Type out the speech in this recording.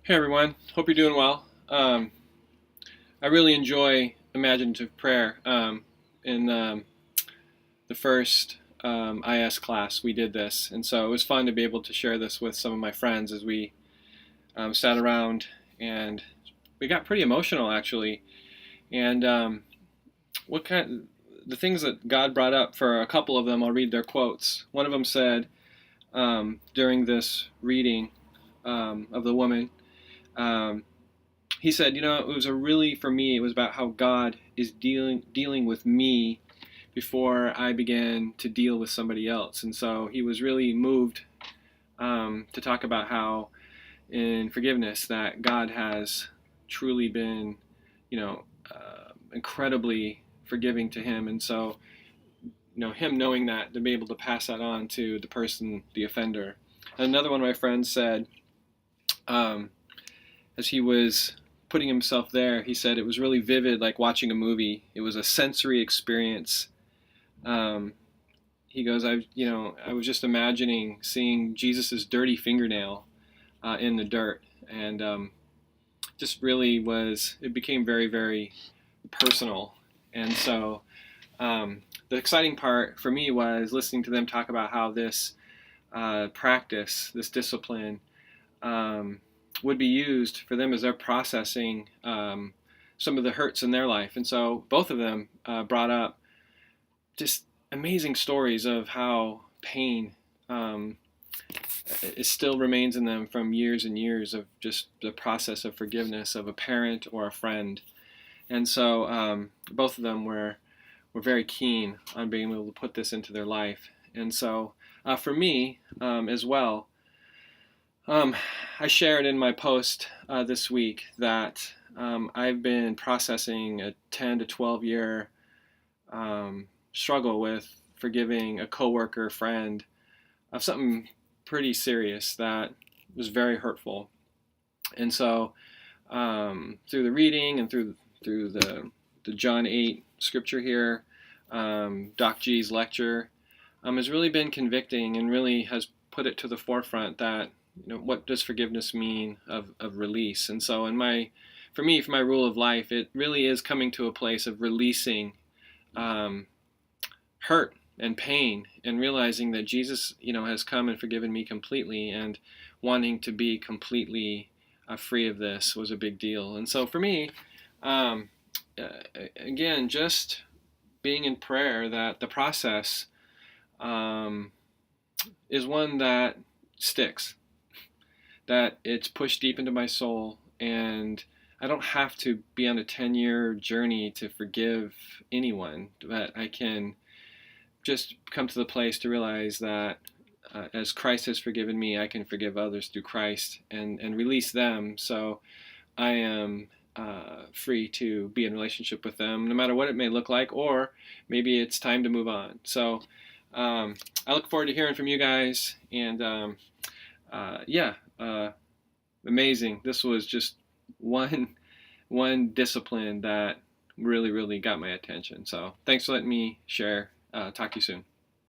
Hey everyone, hope you're doing well. I really enjoy imaginative prayer. In the first IS class, we did this, and so it was fun to be able to share this with some of my friends as we sat around and we got pretty emotional actually. And what kind the things that God brought up for a couple of them, I'll read their quotes. One of them said during this reading of the woman. Um, he said, it was a really for me. It was about how God is dealing with me before I began to deal with somebody else, and so he was really moved to talk about how in forgiveness that God has truly been, incredibly forgiving to him, and so him knowing that to be able to pass that on to the person, the offender. And another one of my friends said, um, as he was putting himself there, he said it was really vivid, like watching a movie. It was a sensory experience. Um, he goes, I was just imagining seeing Jesus's dirty fingernail in the dirt, and just really was. It became very, very personal, and so the exciting part for me was listening to them talk about how this practice, this discipline, um, would be used for them as they're processing some of the hurts in their life. And so both of them brought up just amazing stories of how pain um, it still remains in them from years and years of just the process of forgiveness of a parent or a friend. And so both of them were very keen on being able to put this into their life. And so for me as well, um, I shared in my post this week that I've been processing a 10 to 12 year struggle with forgiving a coworker, friend of something pretty serious that was very hurtful. And so through the reading and through the John 8 scripture here, Doc G's lecture, has really been convicting and really has put it to the forefront that what does forgiveness mean of release. And so for me, for my rule of life, it really is coming to a place of releasing um, hurt and pain and realizing that Jesus has come and forgiven me completely, and wanting to be completely free of this was a big deal. And so for me, um, again, just being in prayer, that the process um, is one that sticks, that it's pushed deep into my soul, and I don't have to be on a 10-year journey to forgive anyone, but I can just come to the place to realize that as Christ has forgiven me, I can forgive others through Christ and release them. So I am free to be in relationship with them, no matter what it may look like, or maybe it's time to move on. So I look forward to hearing from you guys, and yeah, amazing. This was just one discipline that really got my attention. So thanks for letting me share. Talk to you soon.